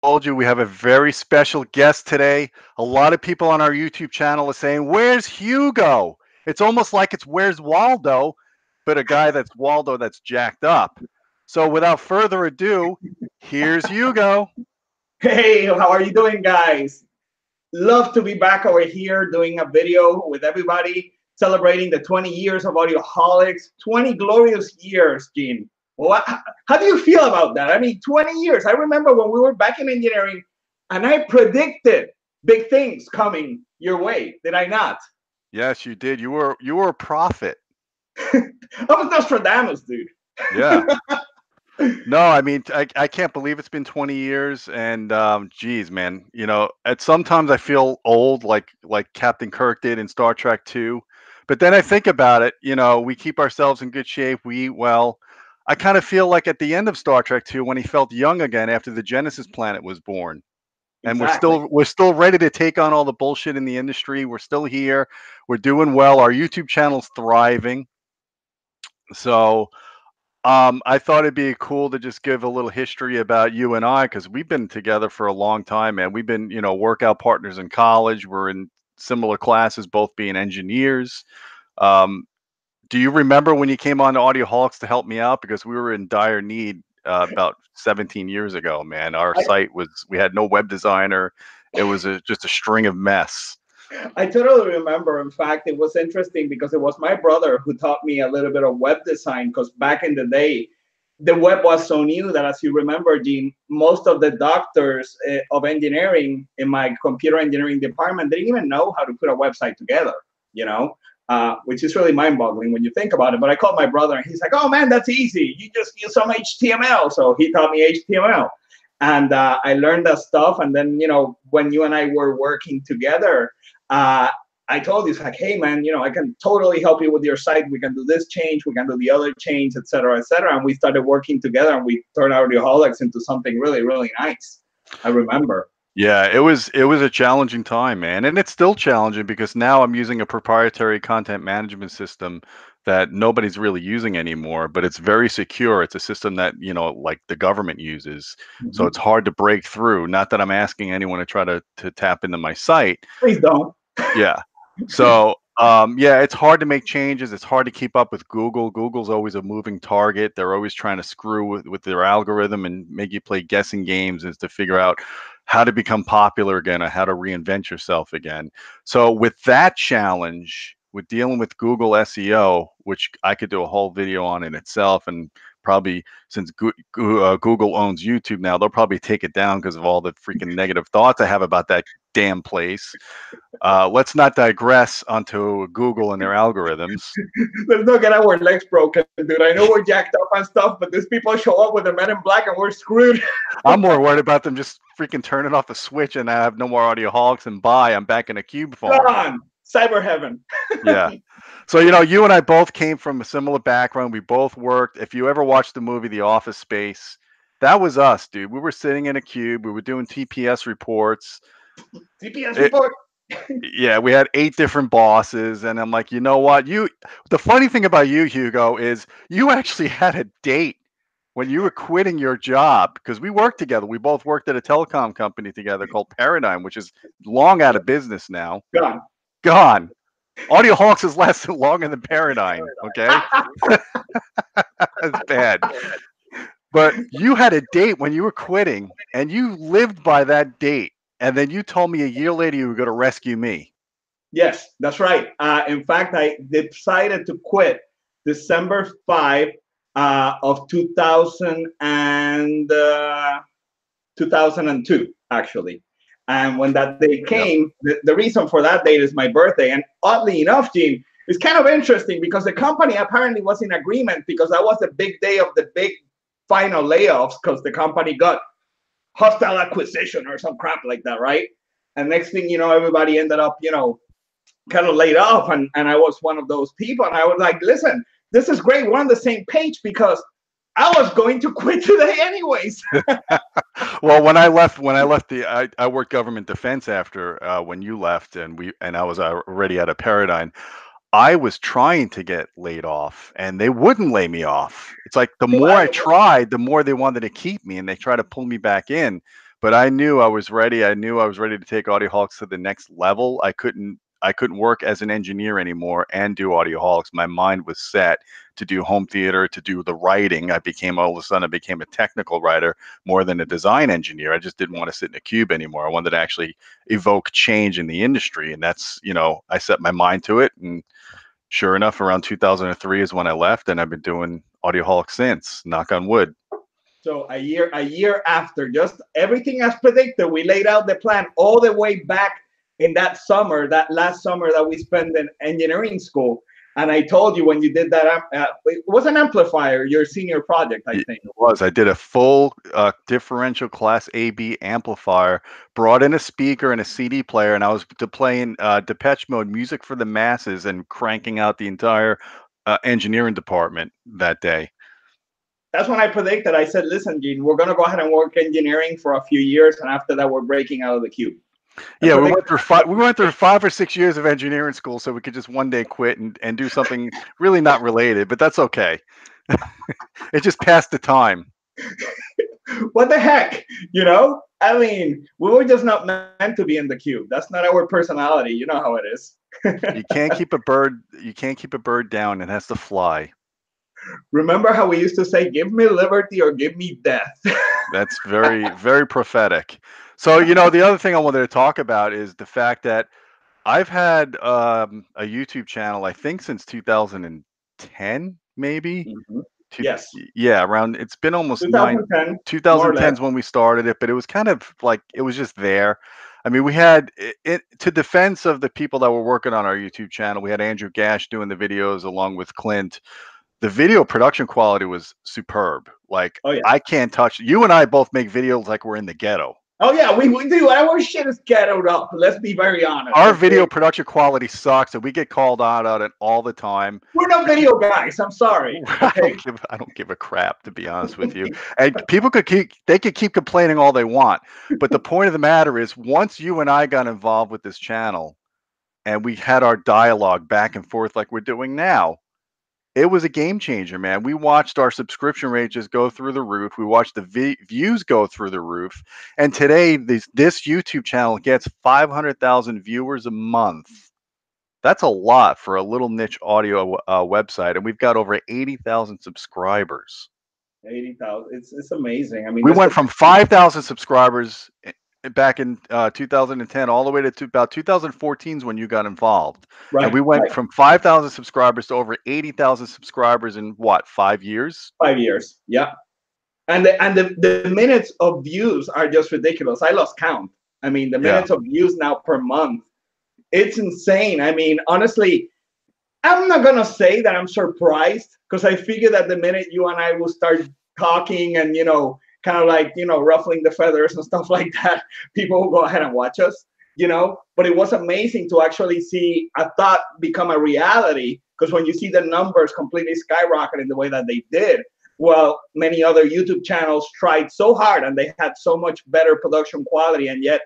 told you we have a very special guest today. A lot of people on our YouTube channel are saying, "Where's Hugo?" It's almost like it's "Where's Waldo?" but a guy that's Waldo that's jacked up. So without further ado, here's Hugo. Hey, how are you doing, guys? Love to be back over here doing a video with everybody celebrating the 20 years of Audioholics. 20 glorious years, Gene. How do you feel about that? I mean, 20 years. I remember when we were back in engineering and I predicted big things coming your way. Did I not? Yes, you did. You were a prophet. I was Nostradamus, dude. Yeah. No, I mean, I can't believe it's been 20 years, and geez, man, at sometimes I feel old, like Captain Kirk did in Star Trek 2. But then I think about it, we keep ourselves in good shape, we eat well. I kind of feel like at the end of Star Trek 2 when he felt young again after the Genesis planet was born. And we're Exactly. still we're still ready to take on all the bullshit in the industry. We're still here. We're doing well. Our YouTube channel's thriving. So I thought it'd be cool to just give a little history about you and I because we've been together for a long time, man. We've been, workout partners in college. We're in similar classes, both being engineers. Um, do you remember when you came on to Audioholics to help me out? Because we were in dire need about 17 years ago, man. Our site we had no web designer. It was just a string of mess. I totally remember. In fact, it was interesting because it was my brother who taught me a little bit of web design. Because back in the day, the web was so new that, as you remember, Gene, most of the doctors of engineering in my computer engineering department didn't even know how to put a website together. Which is really mind-boggling when you think about it. But I called my brother, and he's like, "Oh man, that's easy. You just use some HTML." So he taught me HTML, and I learned that stuff. And then, when you and I were working together, uh, I told you, it's like, "Hey man, I can totally help you with your site. We can do this change, we can do the other change, etc., etc." And we started working together, and we turned Audioholics into something really, really nice. I remember. Yeah, it was a challenging time, man, and it's still challenging because now I'm using a proprietary content management system that nobody's really using anymore, but it's very secure. It's a system that, like the government uses. So Mhm. it's hard to break through. Not that I'm asking anyone to try to tap into my site. Please don't. Yeah. So, yeah, it's hard to make changes. It's hard to keep up with Google. Google's always a moving target. They're always trying to screw with their algorithm and make you play guessing games as to figure out how to become popular again or how to reinvent yourself again. So, with that challenge, with dealing with Google SEO, which I could do a whole video on in itself, and probably since Google owns YouTube now, they'll probably take it down because of all the freaking negative thoughts I have about that damn place. Let's not digress onto Google and their algorithms. Let's not get our legs broken, dude. I know we're jacked up and stuff, but these people show up with the men in black and we're screwed. I'm more worried about them just freaking turning off the switch and I have no more Audioholics and bye, I'm back in a cube farm. Gone. Cyber heaven. Yeah. So, you and I both came from a similar background. We both worked. If you ever watched the movie The Office Space, that was us, dude. We were sitting in a cube. We were doing TPS reports. CPS It, report. yeah, we had 8 different bosses, and I'm like, you know what? The funny thing about you, Hugo, is you actually had a date when you were quitting your job because we worked together. We both worked at a telecom company together called Paradigm, which is long out of business now. Gone. Gone. Audioholics is lasted longer than Paradigm, okay? That's bad. But you had a date when you were quitting, and you lived by that date. And then you told me a year later you were going to rescue me. Yes, that's right. In fact, I decided to quit December 5 of 2002, actually. And when that day Yep. came, the reason for that date is my birthday. And oddly enough, Gene, it's kind of interesting because the company apparently was in agreement because that was the big day of the big final layoffs because the company got hostile acquisition or some crap like that, right? And next thing you know, everybody ended up, kind of laid off. And I was one of those people. And I was like, listen, this is great. We're on the same page because I was going to quit today anyways. Well, I worked government defense after when you left, and I was already at a Paradigm. I was trying to get laid off, and they wouldn't lay me off. It's like the more I tried, the more they wanted to keep me, and they tried to pull me back in. but I knew I was ready. I knew I was ready to take Audioholics to the next level. I couldn't work as an engineer anymore and do Audioholics. My mind was set to do home theater, to do the writing. All of a sudden I became a technical writer more than a design engineer. I just didn't want to sit in a cube anymore. I wanted to actually evoke change in the industry. And that's, I set my mind to it. And sure enough, around 2003 is when I left, and I've been doing Audioholics since, knock on wood. So a year after, just everything as predicted, we laid out the plan all the way back in that summer, that last summer that we spent in engineering school. And I told you when you did that, it was an amplifier, your senior project, I think. It was. I did a full differential class AB amplifier, brought in a speaker and a CD player, and I was playing Depeche Mode, music for the masses, and cranking out the entire engineering department that day. That's when I predicted. I said, listen, Gene, we're going to go ahead and work engineering for a few years. And after that, we're breaking out of the cube. Yeah, we went through 5 or 6 years of engineering school so we could just one day quit and do something really not related, but that's okay. It just passed the time. What the heck? I mean, we were just not meant to be in the cube. That's not our personality. You know how it is. You can't keep a bird down. It has to fly. Remember how we used to say, give me liberty or give me death? That's very, very prophetic. So, the other thing I wanted to talk about is the fact that I've had a YouTube channel, I think, since 2010, maybe. Mhm. Two, Yes, yeah, around. It's been almost 2010, more or less. 2010's when we started it, but it was kind of like it was just there. I mean, we had it to defense of the people that were working on our YouTube channel. We had Andrew Gash doing the videos along with Clint. The video production quality was superb. Like, Oh, yeah. I can't touch. You and I both make videos like we're in the ghetto. Oh, yeah, we do. Our shit is ghettoed up. Let's be very honest. Our Okay? video production quality sucks, and we get called out on it all the time. We're not video guys. I'm sorry. Okay? I don't give a crap, to be honest with you. And people could keep complaining all they want, but the point of the matter is, once you and I got involved with this channel, and we had our dialogue back and forth like we're doing now, it was a game changer, man. We watched our subscription rate just go through the roof. We watched the views go through the roof. And today, this YouTube channel gets 500,000 viewers a month. That's a lot for a little niche audio website. And we've got over 80,000 subscribers. 80,000. It's amazing. I mean, We went from 5,000 subscribers back in 2010 all the way to about 2014 is when you got involved. right, And we went right. from 5,000 subscribers to over 80,000 subscribers in what, 5 years? 5 years. Yeah. And the minutes of views are just ridiculous. I lost count. I mean, the minutes of views now per month, it's insane. I mean, honestly, I'm not gonna say that I'm surprised, because I figure that the minute you and I will start talking and kind of like ruffling the feathers and stuff like that, people will go ahead and watch us. But it was amazing to actually see a thought become a reality, because when you see the numbers completely skyrocket in the way that they did, well, many other YouTube channels tried so hard and they had so much better production quality, and yet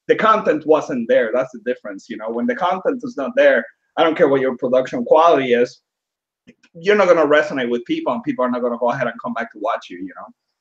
the content wasn't there. That's the difference. When the content is not there, I don't care what your production quality is, you're not going to resonate with people, and people are not going to go ahead and come back to watch you.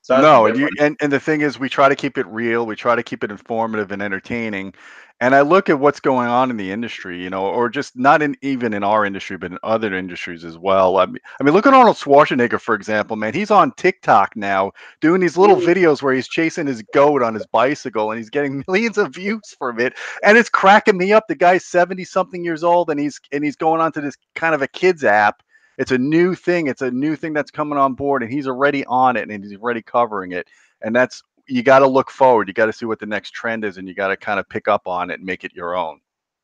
So No, and the thing is, we try to keep it real. We try to keep it informative and entertaining. And I look at what's going on in the industry, or just not even in our industry, but in other industries as well. I mean, look at Arnold Schwarzenegger, for example, man. He's on TikTok now doing these little videos where he's chasing his goat on his bicycle, and he's getting millions of views from it. And it's cracking me up. The guy's 70 something years old, and he's going on to this kind of a kids app. It's a new thing. It's a new thing that's coming on board, and he's already on it, and he's already covering it. And you got to look forward. You got to see what the next trend is, and you got to kind of pick up on it and make it your own.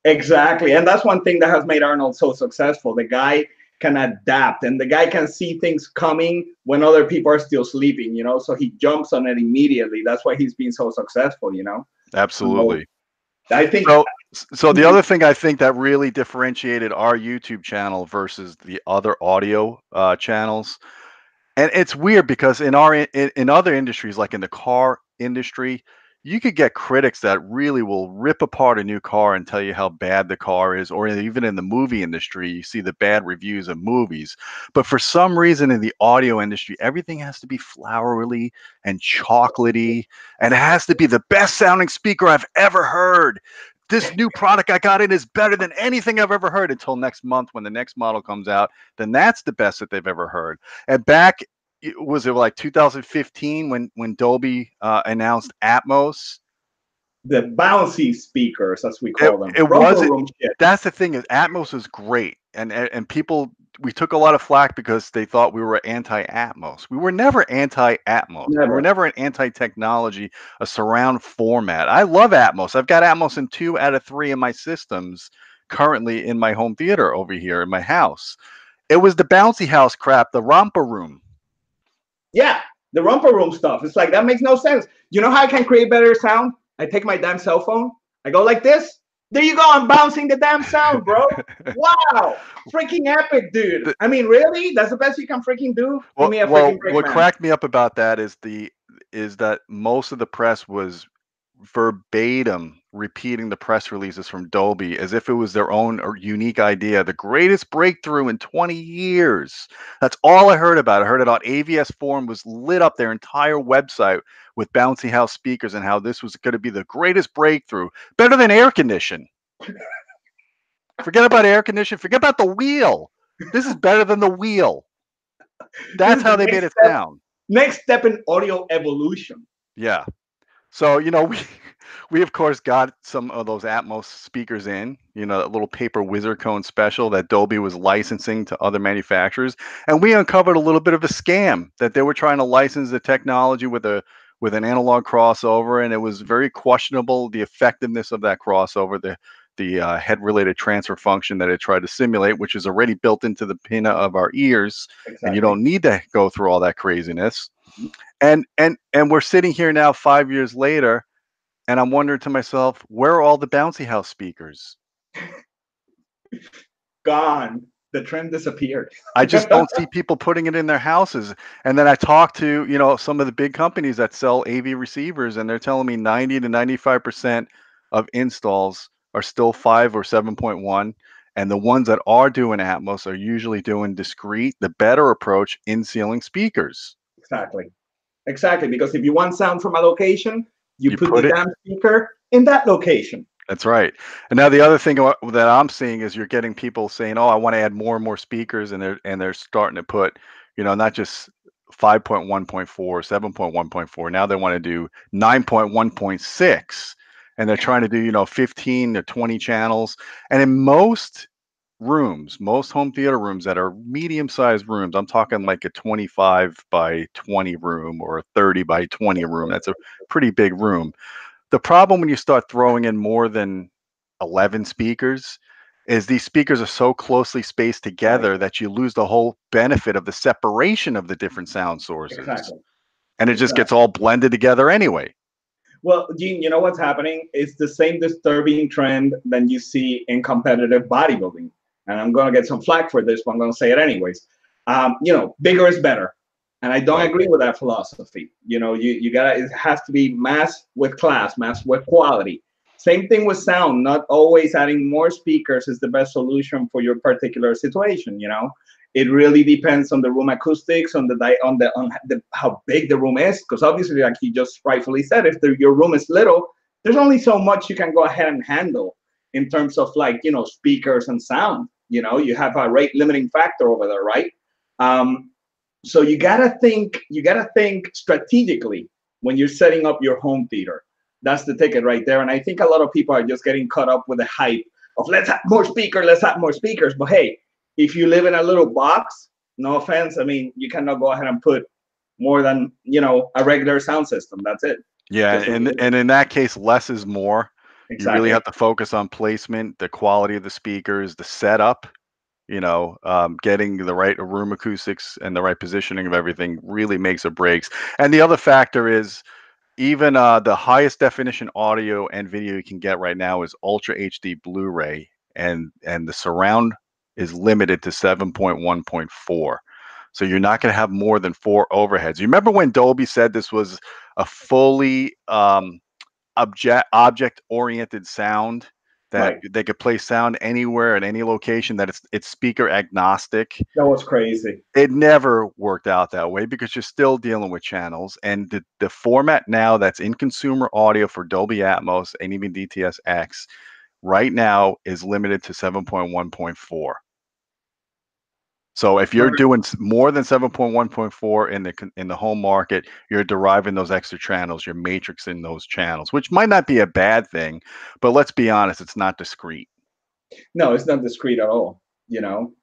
Exactly. And that's one thing that has made Arnold so successful. The guy can adapt, and the guy can see things coming when other people are still sleeping, so he jumps on it immediately. That's why he's been so successful, Absolutely. So I think so the other thing I think that really differentiated our YouTube channel versus the other audio channels, and it's weird because in other industries, like in the car industry, you could get critics that really will rip apart a new car and tell you how bad the car is, or even in the movie industry, you see the bad reviews of movies. But for some reason in the audio industry, everything has to be flowery and chocolatey, and it has to be the best sounding speaker I've ever heard. This new product I got in is better than anything I've ever heard, until next month when the next model comes out. Then that's the best that they've ever heard. And back, was it like 2015 when Dolby announced Atmos? The bouncy speakers, as we It call them, it romper wasn't. room shit. That's the thing, is Atmos is great, and people, we took a lot of flack because they thought we were anti-Atmos. We were never anti-Atmos. We were Never. never an anti-technology, a surround format. I love Atmos. I've got Atmos in 2 out of 3 of my systems currently in my home theater over here in my house. It was the bouncy house crap, the romper room. Yeah, the romper room stuff. It's like that makes no sense. You know how I can create better sound? I take my damn cell phone. I go like this. There you go. I'm bouncing the damn sound, bro. Wow, freaking epic, dude. The- I mean, really? That's the best you can freaking do? Give me a freaking break, what man. cracked me up about that is that most of the press was verbatim repeating the press releases from Dolby as if it was their own or unique idea. The greatest breakthrough in 20 years. That's all I heard about. I heard it on AVS Forum, was lit up their entire website with bouncy house speakers and how this was going to be the greatest breakthrough, better than air condition. Forget about air condition. Forget about the wheel. This is better than the wheel. This That's is how the they made next it step. sound. Next step in audio evolution. Yeah. So, we of course got some of those Atmos speakers in, that little paper wizard cone special that Dolby was licensing to other manufacturers. And we uncovered a little bit of a scam that they were trying to license the technology with an analog crossover, and it was very questionable, the effectiveness of that crossover, the head related transfer function that it tried to simulate, which is already built into the pinna of our ears, and you Exactly. don't need to go through all that craziness. Mhm. And we're sitting here now 5 years later, and I'm wondering to myself, where are all the bouncy house speakers? Gone. The trend disappeared. I just don't see people putting it in their houses. And then I talk to, some of the big companies that sell AV receivers, and they're telling me 90 to 95% of installs are still 5 or 7.1. And the ones that are doing Atmos are usually doing discrete, the better approach, in ceiling speakers. Exactly. Exactly. Because if you want sound from a location, you You put the put it. damn speaker in that location. That's right. And now the other thing that I'm seeing is you're getting people saying, "Oh, I want to add more and more speakers," and they're starting to put, not just 5.1.4, 7.1.4. Now they want to do 9.1.6, and they're trying to do, 15 to 20 channels. And in most home theater rooms that are medium-sized rooms, I'm talking like a 25 by 20 room or a 30 by 20 room. That's a pretty big room. The problem when you start throwing in more than 11 speakers is these speakers are so closely spaced Right. together that you lose the whole benefit of the separation of the different sound sources. Exactly. And it just gets Exactly. all blended together anyway. Well, Gene, you know what's happening? It's the same disturbing trend that you see in competitive bodybuilding. And I'm going to get some flack for this, but I'm going to say it anyways. Bigger is better. And I don't Right. agree with that philosophy. You gotta, it has to be mass with class, mass with quality. Same thing with sound. Not always adding more speakers is the best solution for your particular situation. It really depends on the room acoustics, on the how big the room is, because obviously, like you just rightfully said, if your room is little, there's only so much you can go ahead and handle in terms of speakers and sound. You have a rate limiting factor over there, right? So you gotta think strategically when you're setting up your home theater. That's the ticket right there. And I think a lot of people are just getting caught up with the hype of let's have more speakers, let's have more speakers. But hey, if you live in a little box, no offense, I mean, you cannot go ahead and put more than a regular sound system. That's it. Yeah, Just the way and it is. and in that case, less is more. You really Exactly. have to focus on placement, the quality of the speakers, the setup, getting the right room acoustics and the right positioning of everything really makes or breaks. And the other factor is, even the highest definition audio and video you can get right now is Ultra HD Blu-ray, and the surround is limited to 7.1.4. So you're not going to have more than 4 overheads. You remember when Dolby said this was a fully object-oriented sound that Right. they could play sound anywhere at any location, that it's speaker agnostic. That was crazy. It never worked out that way because you're still dealing with channels, and the format now that's in consumer audio for Dolby Atmos and even DTS-X right now is limited to 7.1.4. So if you're doing more than 7.1.4 in the home market, you're deriving those extra channels, you're matrixing those channels, which might not be a bad thing, but let's be honest, it's not discrete. No, it's not discrete at all,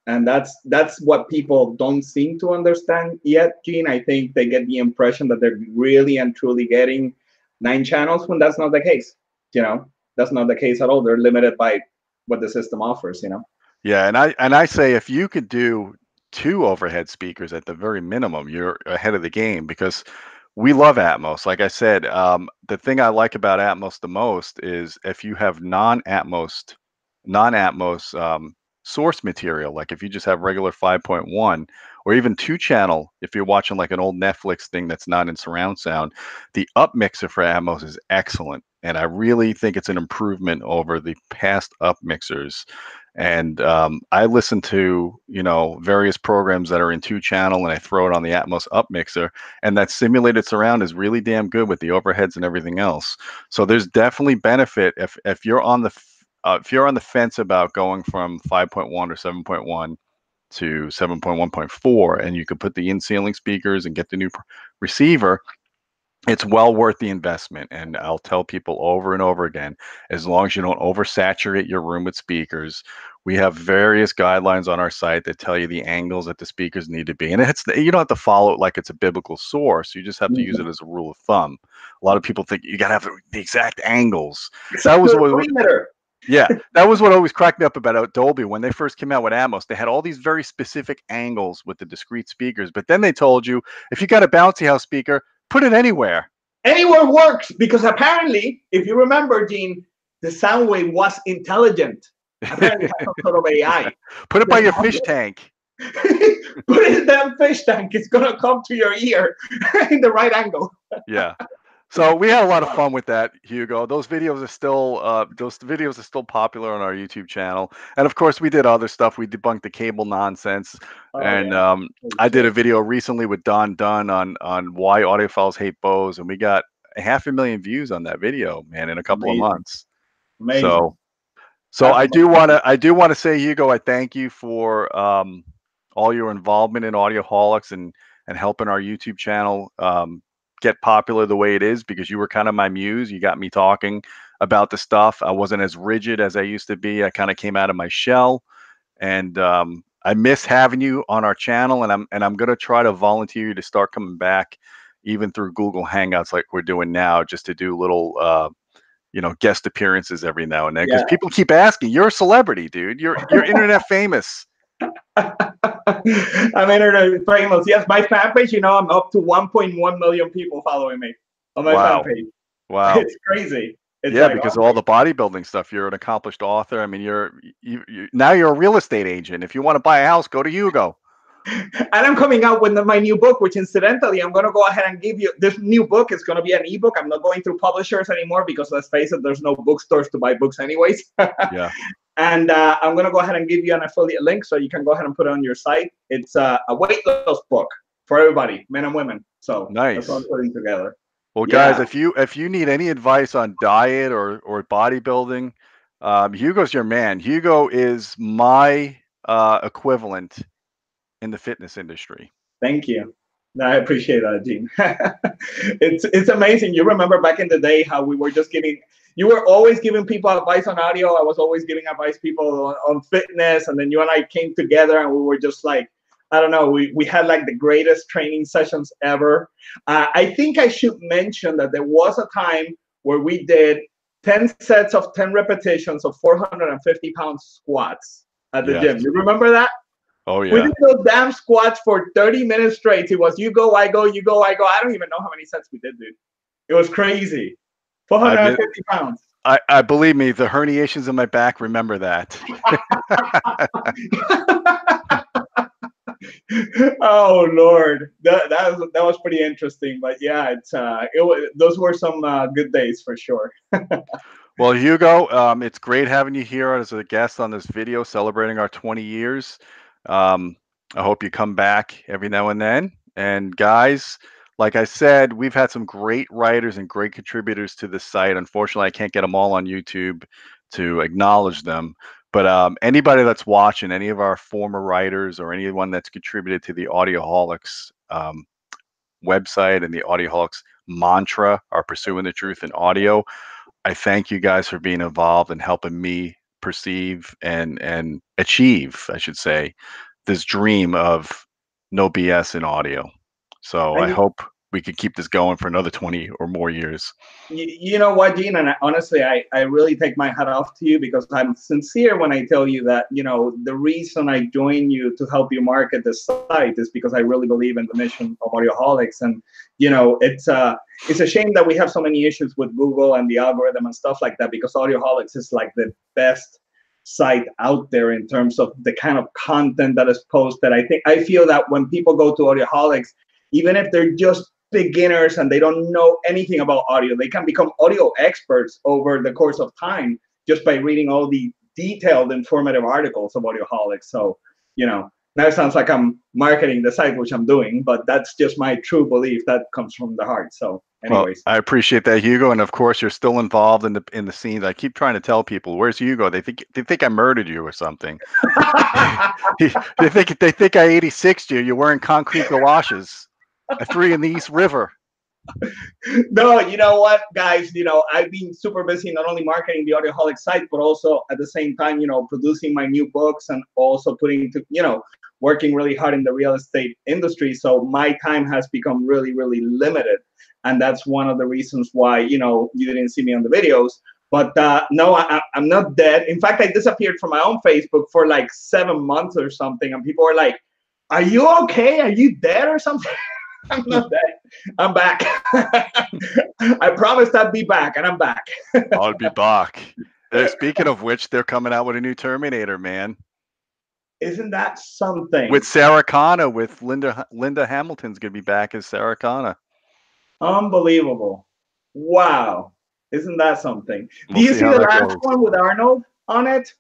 and that's what people don't seem to understand yet, Gene. I think they get the impression that they're really and truly getting 9 channels when that's not the case. That's not the case at all. They're limited by what the system offers. Yeah, and I say if you could do 2 overhead speakers at the very minimum, you're ahead of the game because we love Atmos. Like I said, the thing I like about Atmos the most is if you have non-Atmos source material, like if you just have regular 5.1 or even 2 channel, if you're watching like an old Netflix thing that's not in surround sound, the up mixer for Atmos is excellent. And I really think it's an improvement over the past up mixers. And I listen to, various programs that are in 2 channel and I throw it on the Atmos up mixer, and that simulated surround is really damn good with the overheads and everything else. So there's definitely benefit if you're on the fence about going from 5.1 or 7.1 to 7.1.4, and you could put the in-ceiling speakers and get the new receiver. It's well worth the investment. And I'll tell people over and over again, as long as you don't oversaturate your room with speakers. We have various guidelines on our site that tell you the angles that the speakers need to be. And you don't have to follow it like it's a biblical source. You just have to use it as a rule of thumb. A lot of people think you got to have the exact angles. That was what, yeah, that was what always cracked me up about Dolby. When they first came out with Atmos, they had all these very specific angles with the discrete speakers. But then they told you, if you got a bouncy house speaker, put it anywhere. Anywhere works, because apparently, if you remember, Gene, the sound wave was intelligent. Apparently, it has some sort of AI. Put it by your fish tank. Put it in that fish tank. It's gonna come to your ear in the right angle. Yeah. So we had a lot of fun with that, Hugo. Those videos are still popular on our YouTube channel, and of course, we did other stuff. We debunked the cable nonsense, and Yeah. I did a video recently with Don Dunn on why audiophiles hate Bose, and we got 500,000 views on that video, man, in a couple of months. Amazing. So I do want to say, Hugo, I thank you for all your involvement in Audioholics and helping our YouTube channel get popular the way it is, because you were kind of my muse. You got me talking about the stuff. I wasn't as rigid as I used to be. I kind of came out of my shell, and I miss having you on our channel. And I'm gonna try to volunteer you to start coming back, even through Google Hangouts like we're doing now, just to do little guest appearances every now and then, because people keep asking. You're a celebrity, dude. You're internet famous. I'm internet famous. Yes, my fan page, I'm up to 1.1 million people following me on my fan page. Wow. It's crazy. It's because of all the bodybuilding stuff. You're an accomplished author. I mean, now you're a real estate agent. If you want to buy a house, go to Hugo. And I'm coming out with my new book, which incidentally, I'm going to go ahead and give you this new book. It's going to be an ebook. I'm not going through publishers anymore because, let's face it, there's no bookstores to buy books anyways. Yeah. And I'm going to go ahead and give you an affiliate link so you can go ahead and put it on your site. It's a weight loss book for everybody, men and women. So nice. That's what I'm putting together. Well, guys, if you need any advice on diet or bodybuilding, Hugo's your man. Hugo is my equivalent in the fitness industry. Thank you. I appreciate that, Gene. It's amazing. You remember back in the day how we were just you were always giving people advice on audio. I was always giving advice people on fitness. And then you and I came together and we were just like, I don't know, we had like the greatest training sessions ever. I think I should mention that there was a time where we did 10 sets of 10 repetitions of 450-pound squats at the gym. You remember that? Oh, yeah. We did those damn squats for 30 minutes straight. It was you go, I go, you go, I go. I don't even know how many sets we did, dude. It was crazy. 450 pounds. I believe me, the herniations in my back remember that. Oh Lord, that was pretty interesting. But yeah, those were some good days for sure. Well, Hugo, it's great having you here as a guest on this video celebrating our 20 years. Um, I hope you come back every now and then. And guys, like I said, we've had some great writers and great contributors to this site. Unfortunately, I can't get them all on YouTube to acknowledge them. But anybody that's watching, any of our former writers or anyone that's contributed to the Audioholics website and the Audioholics mantra, are pursuing the truth in audio. I thank you guys for being involved and helping me perceive and achieve, I should say, this dream of no BS in audio. So I And hope we could keep this going for another 20 or more years. you know what, Gene? And honestly, I really take my hat off to you because I'm sincere when I tell you that, the reason I join you to help you market the site is because I really believe in the mission of Audioholics. And, it's a shame that we have so many issues with Google and the algorithm and stuff like that, because Audioholics is like the best site out there in terms of the kind of content that is posted. I feel that when people go to Audioholics, even if they're just beginners and they don't know anything about audio, they can become audio experts over the course of time just by reading all the detailed, informative articles of Audioholics. So, now it sounds like I'm marketing the site, which I'm doing, but that's just my true belief that comes from the heart. So, Well, anyways. I appreciate that, Hugo, and of course, you're still involved in the scenes. I keep trying to tell people, "Where's Hugo?" They think I murdered you or something. They think I 86'd you. You're wearing concrete galoshes. I threw you in the East River. No, you know what, guys? I've been super busy not only marketing the Audioholic site, but also at the same time, producing my new books and also working really hard in the real estate industry. So my time has become really, really limited, and that's one of the reasons why you didn't see me on the videos. But no, I'm not dead. In fact, I disappeared from my own Facebook for like 7 months or something, and people were like, "Are you okay? Are you dead or something?" I'm not dead. I'm back. I promised I'd be back, and I'm back. I'll be back. Speaking of which, they're coming out with a new Terminator, man. Isn't that With something? Sarah Connor, with Linda Hamilton's gonna be back as Sarah Connor. Unbelievable. Wow. Isn't that something? Do We'll you see see how the that last goes. one with Arnold on it?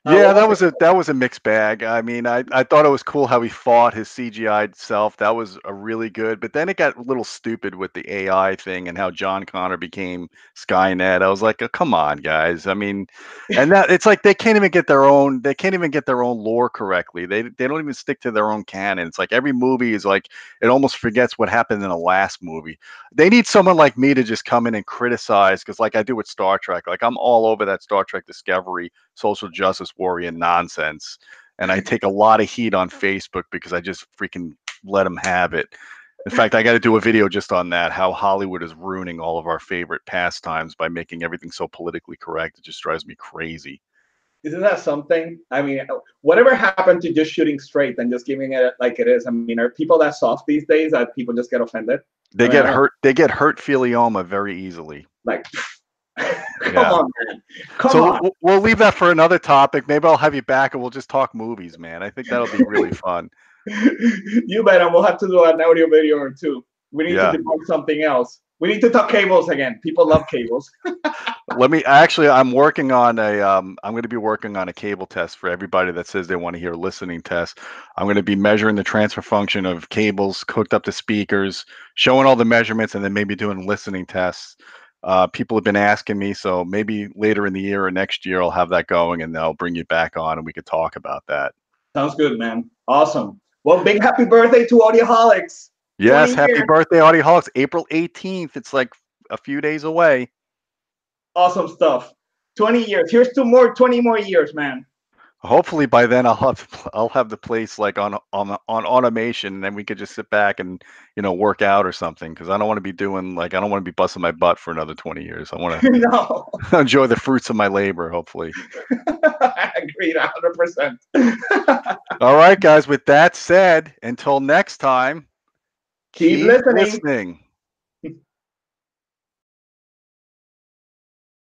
Yeah, What was that was a mixed bag. I mean, I thought it was cool how he fought his CGI'd self. That was a really good, but then it got a little stupid with the AI thing and how John Connor became Skynet. I was like, oh, come on, guys. I mean, and that it's like they can't even get their own lore correctly. They don't even stick to their own canon. It's like every movie is like it almost forgets what happened in the last movie. They need someone like me to just come in and criticize because like I do with Star Trek. Like I'm all over that Star Trek Discovery social justice warrior nonsense. And I take a lot of heat on Facebook because I just freaking let them have it. In fact, I got to do a video just on that, how Hollywood is ruining all of our favorite pastimes by making everything so politically correct. It just drives me crazy. Isn't that something? I mean, whatever happened to just shooting straight and just giving it like it is? I mean, are people that soft these days that people just get offended? They I mean, get I don't hurt. They get hurt filioma very easily. like. Come Yeah. on, man. Come So on. we'll leave that for another topic. Maybe I'll have you back and we'll just talk movies, man. I think that'll be really fun. You bet. And we'll have to do an audio video or two. We need to Yeah. debunk something else. We need to talk cables again. People love cables. I'm going to be working on a cable test for everybody that says they want to hear listening tests. I'm going to be measuring the transfer function of cables hooked up to speakers, showing all the measurements, and then maybe doing listening tests. People have been asking me, so maybe later in the year or next year I'll have that going, and I'll bring you back on and we could talk about that. Sounds good, man. Awesome. Well, big happy birthday to Audioholics. Yes, 20 happy years. birthday, Audioholics! April 18th. It's like a few days away. Awesome stuff. 20 years. Here's 20 more years, man. Hopefully by then I'll have the place like on automation, and then we could just sit back and work out or something. Because I don't want to be doing like I don't want to be busting my butt for another 20 years. I want No. to enjoy the fruits of my labor. Hopefully. Agreed 100%. All right, guys. With that said, until next time, Keep keep listening. listening.